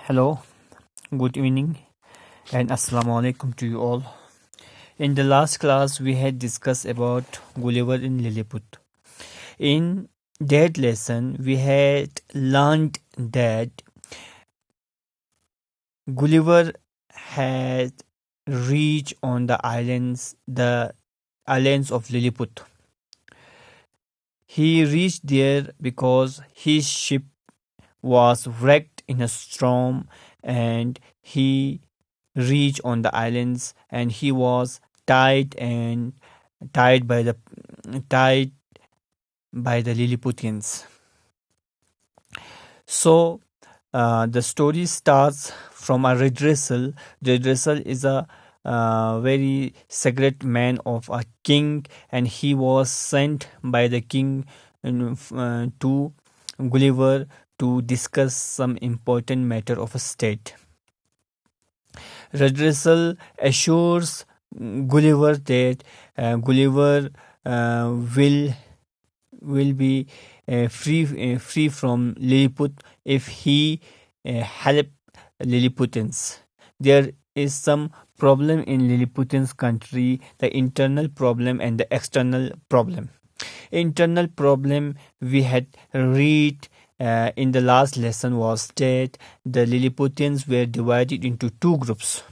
Hello, good evening, and Assalamu alaikum to you all. In the last class, we had discussed about Gulliver in Lilliput. In that lesson, we had learned that Gulliver had reached on the islands of Lilliput. He reached there because his ship was wrecked in a storm, and he reached on the islands, and he was tied by the Lilliputians. So the story starts from a Redressal. Redressal is a very secret man of a king, and he was sent by the king to Gulliver to discuss some important matter of a state. Redressal assures Gulliver that Gulliver will be free from Lilliput if he help Lilliputians. There is some problem in Lilliputians country, the internal problem and the external problem. Internal problem we had read in the last lesson was that the Lilliputians were divided into two groups.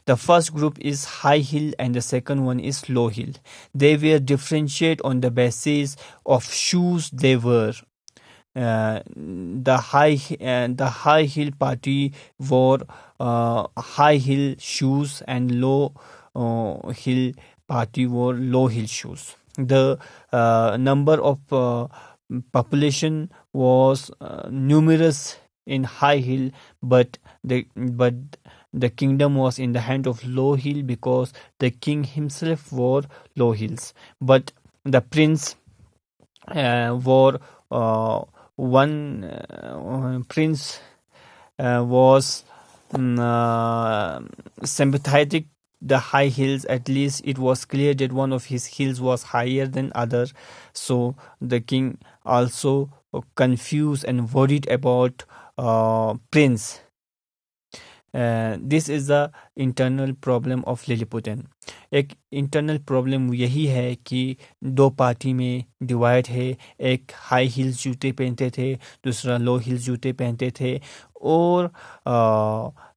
The first group is high hill and the second one is low hill. They were differentiated on the basis of shoes they were. The high heel party wore high heel shoes, and low heel party wore low heel shoes. The number of population was numerous in high hill, but the kingdom was in the hand of low hill because the king himself wore low heels. But the prince wore one prince was sympathetic the high heels. At least it was clear that one of his heels was higher than other, so the king also confused and worried about prince. This is the internal problem of Lilliputian. एक internal problem यही है कि दो party में divide है. एक high heels जूते पहनते थे, दूसरा लो हील्स जूते पहनते थे, और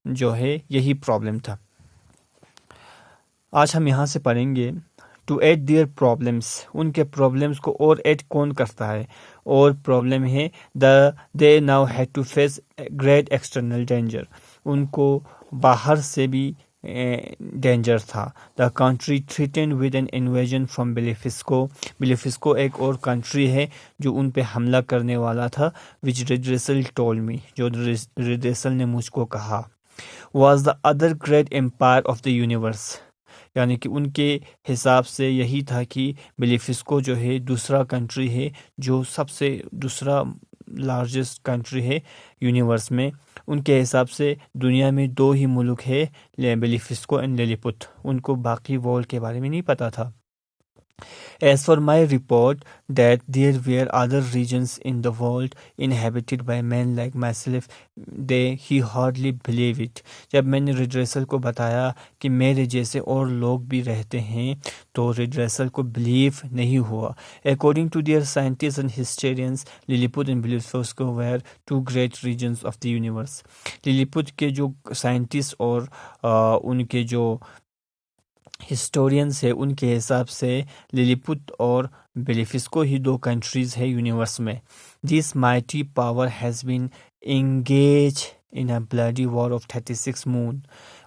जो है यही प्रॉब्लम था. आज हम यहाँ से पढ़ेंगे टू ऐड देयर प्रॉब्लम्स. उनके प्रॉब्लम्स को और ऐड कौन करता है? और प्रॉब्लम है they now had to face great external danger. उनको बाहर से भी डेंजर था. The country threatened with an invasion from Blefuscu. Blefuscu एक और कंट्री है जो उन पे हमला करने वाला था. विच रेड्रेसल टोल्ड मी, जो रेड्रेसल ने मुझको कहा. Was the other great empire of the universe. यानी कि उनके हिसाब से यही था कि बेलिफिस्को जो है दूसरा कंट्री है, जो सबसे दूसरा लार्जेस्ट कंट्री है यूनिवर्स में. उनके हिसाब से दुनिया में दो ही मुल्क है, बेलिफिस्को एंड लिलिपुट. उनको बाकी वर्ल्ड के बारे में नहीं पता था. As for my report that there were other regions in the world inhabited by men like myself, he hardly believed it. जब मैंने रेड्रेसल को बताया कि मेरे जैसे और लोग भी रहते हैं, तो रेड्रेसल को बिलीव नहीं हुआ. According to their scientists and historians, Lilliput and Belisfosco were two great regions of the universe. Lilliput के जो साइंटिस्ट और उनके जो हिस्टोरियंस है, उनके हिसाब से लिलिपुट और बेलिफिस्को ही दो कंट्रीज है यूनिवर्स में. This mighty power has been engage in a bloody war of 36 moon.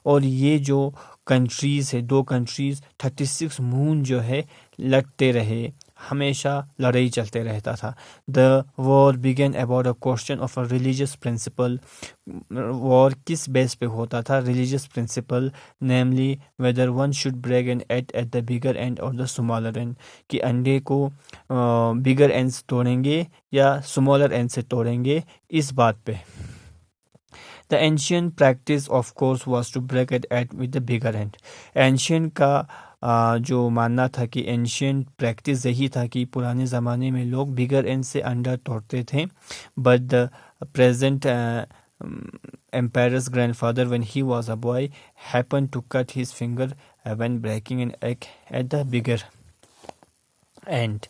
और ये जो कंट्रीज है, दो कंट्रीज 36 मून जो है लड़ते रहे, हमेशा लड़ाई चलते रहता था. The war began about a question of a religious principle. War किस बेस पे होता था? Religious principle, namely whether one should break an egg the bigger end और द स्मॉलर एंड. कि अंडे को बिगर एंड से तोड़ेंगे या स्मॉलर एंड से तोड़ेंगे, इस बात पे. The ancient practice of course was to break it at with the bigger end. Ancient का जो मानना था कि एंशियंट प्रैक्टिस यही था कि पुराने ज़माने में लोग बिगर एंड से अंडा तोड़ते थे. But the present emperor's grandfather, when he was a boy, happened to cut his finger when breaking an egg at the bigger end.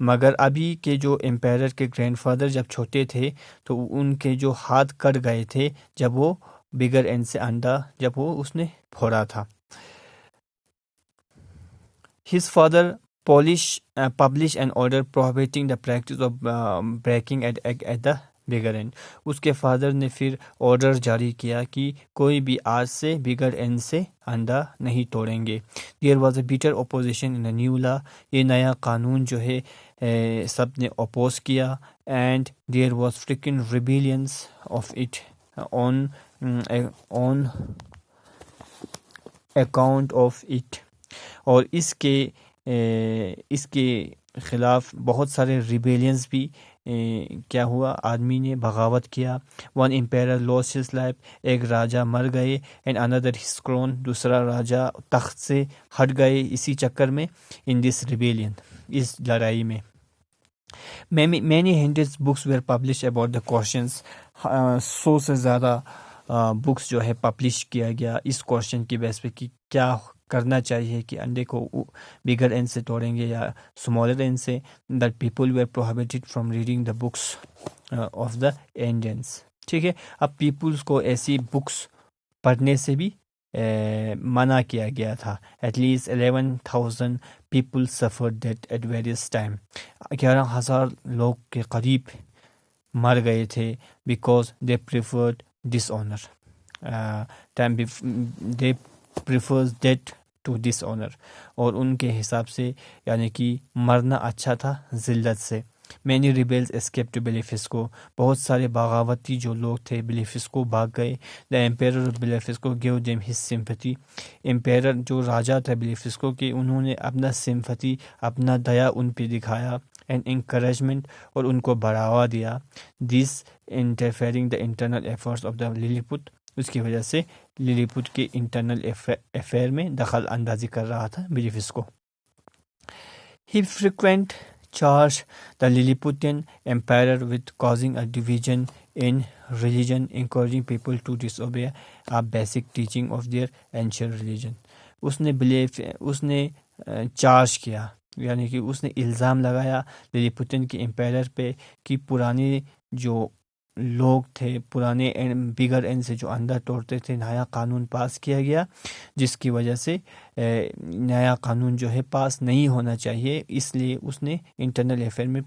मगर अभी के जो एम्पायर के ग्रैंडफादर जब छोटे थे तो उनके जो हाथ कट गए थे जब वो बिगर एंड से अंडा जब वो उसने फोड़ा था. His father published an order prohibiting the practice of breaking an egg at the bigger end. उसके फादर ने फिर ऑर्डर जारी किया कि कोई भी आज से बिगर एंड से अंडा नहीं तोड़ेंगे. There was a bitter opposition in the new law. ये नया कानून जो है सब ने अपोज किया. And there was frequent rebellions of it on account of it. और इसके ख़िलाफ़ बहुत सारे रिबेलियंस भी क्या हुआ, आदमी ने बगावत किया. One empire lost his life, एक राजा मर गए. एंड अनदर हिज क्रोन, दूसरा राजा तख्त से हट गए इसी चक्कर में. इन दिस रिबेलियन, इस लड़ाई में many hundreds books were published about the questions. 100 से ज़्यादा बुक्स जो है पब्लिश किया गया इस क्वेश्चन की बेस पे कि क्या करना चाहिए कि अंडे को बिगर एंड से तोड़ेंगे या स्मॉलर एंड से. That people were prohibited from reading the books of the Endians. ठीक है, अब पीपल्स को ऐसी बुक्स पढ़ने से भी मना किया गया था. At least 11,000 people suffered that at various time. 11,000 लोग के करीब मर गए थे because they preferred dishonour. They prefers death to dishonour. और उनके हिसाब से यानी कि मरना अच्छा था जिल्लत से. Many rebels escape to Blefuscu. बहुत सारे बगावती जो लोग थे बेलिफिस्को भाग गए. The empire of Blefuscu give them his sympathy. Empire जो राजा था बेलिफिस्को के, उन्होंने अपना सिंपैथी, अपना दया उन पे दिखाया. एंड इंकरेजमेंट, और उनको बढ़ावा दिया. This interfering the internal efforts of the Lilliput. उसकी वजह से लिलीपुट के इंटरनल अफेयर में दखल अंदाजी कर रहा था बेलिफिस्को. ही frequent charged the Lilliputian emperor with causing a division in religion, encouraging people to disobey a basic teaching of their ancient religion. उसने चार्ज किया, यानी कि उसने इल्ज़ाम लगाया लिलीपुटियन के एम्पायर पे कि पुराने जो लोग थे, पुराने बिगर एंड से जो अंडा तोड़ते थे, नया कानून पास किया गया जिसकी वजह से नया कानून जो है पास नहीं होना चाहिए. इसलिए उसने इंटरनल अफेयर में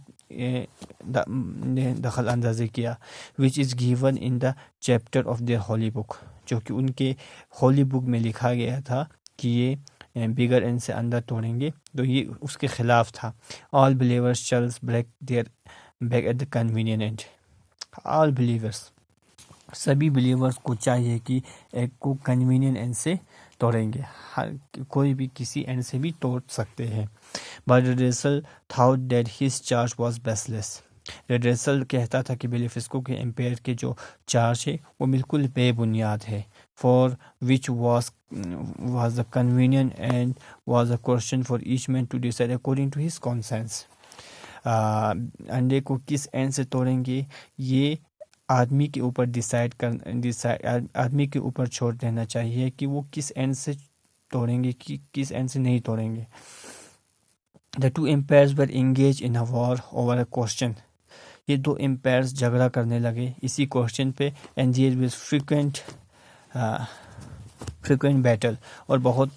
दखल अंदाजी किया. Which is given in the chapter of their Holi book. जो कि उनके होली बुक में लिखा गया था कि ये बिगर एंड से अंडा तोड़ेंगे, तो ये उसके ख़िलाफ़ था. All believers shall break their back at the convenient end. All believers, सभी बिलीवर्स को चाहिए कि एक को कन्वीनियंट एंड से तोड़ेंगे. हर कोई भी किसी एंड से भी तोड़ सकते हैं. But redressal thought that his charge was baseless. Redressal कहता था कि बेलिफिस्को के एम्पायर के जो चार्ज है वो बिल्कुल बेबुनियाद है. For which was the convenient end was a question for each man to decide according to his conscience. अंडे को किस एंड से तोड़ेंगे ये आदमी के ऊपर आदमी के ऊपर छोड़ देना चाहिए कि वो किस एंड से तोड़ेंगे कि किस एंड से नहीं तोड़ेंगे. The two empires were engage in a war over a question. ये दो एम्पायर्स झगड़ा करने लगे इसी क्वेश्चन पे. And there was frequent battle, और बहुत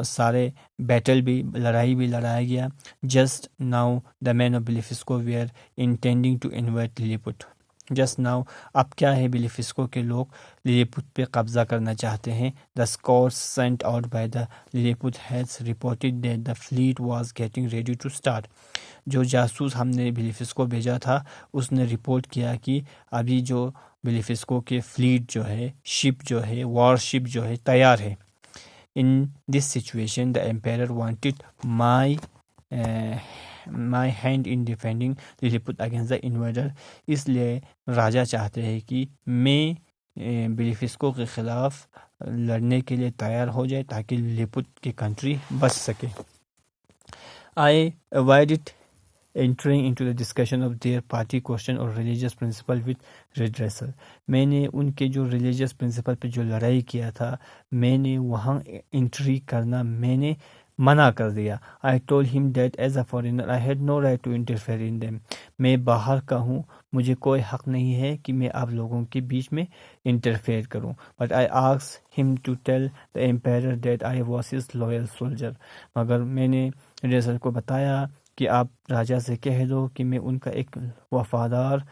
सारे बैटल भी, लड़ाई भी लड़ाया गया. Just now the man of Blefuscu were intending to invite Lilliput. Just now, अब क्या है, बेलिफिस्को के लोग लिलीपुट पे कब्जा करना चाहते हैं. The scouts sent out by the Lilliput has reported that the fleet was getting ready to start. जो जासूस हमने बेलिफिस्को भेजा था उसने रिपोर्ट किया कि अभी जो बेलिफिस्को के फ्लीट जो है, शिप जो है, वॉर शिप जो है, तैयार है. In this situation the empire wanted my hand in defending Lilliput against the invader. इसलिए राजा चाहते हैं कि मैं बेलिफिस्को के ख़िलाफ़ लड़ने के लिए तैयार हो जाए ताकि लिलीपुट की कंट्री बच सके. आई avoided entering into the discussion of their party question or religious principle with redressal. मैंने उनके जो religious principle पे जो लड़ाई किया था, मैंने वहाँ entry करना मैंने मना कर दिया. I told him that as a foreigner I had no right to interfere in them. मैं बाहर का हूँ, मुझे कोई हक नहीं है कि मैं आप लोगों के बीच में इंटरफेयर करूं. But I asked him to tell the emperor that I was his loyal soldier. मगर मैंने रेजर को बताया कि आप राजा से कह दो कि मैं उनका एक वफादार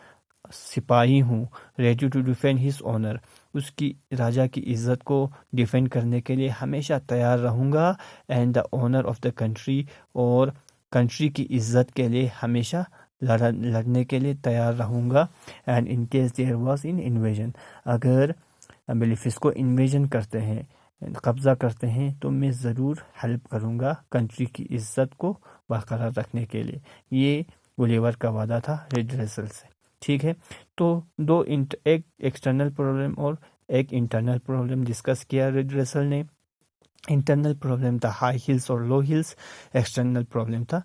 सिपाही हूँ, ready to defend his honour, उसकी राजा की इज़्ज़त को डिफेंड करने के लिए हमेशा तैयार रहूँगा, and the honour of the country, और कंट्री की इज़्ज़त के लिए हमेशा लड़ने के लिए तैयार रहूँगा. And in case there was in invasion, अगर बेलिफिस को इन्वेजन करते हैं, कब्ज़ा करते हैं, तो मैं ज़रूर हेल्प करूँगा कंट्री की इज़्ज़त को बरकरार रखने के लिए. ये गुलिवर का वादा था रेडरेसल से. ठीक है, तो एक एक्सटर्नल प्रॉब्लम और एक इंटरनल प्रॉब्लम डिस्कस किया रेडरेसल ने. इंटरनल प्रॉब्लम था हाई हिल्स और लो हिल्स, एक्सटर्नल प्रॉब्लम था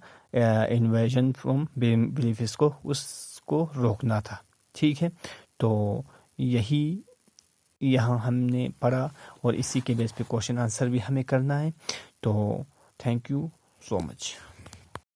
इन्वेजन फ्रॉम बिलीफिस को, उसको रोकना था. ठीक है, तो यही यहाँ हमने पढ़ा और इसी के बेस पे क्वेश्चन आंसर भी हमें करना है. तो थैंक यू सो मच.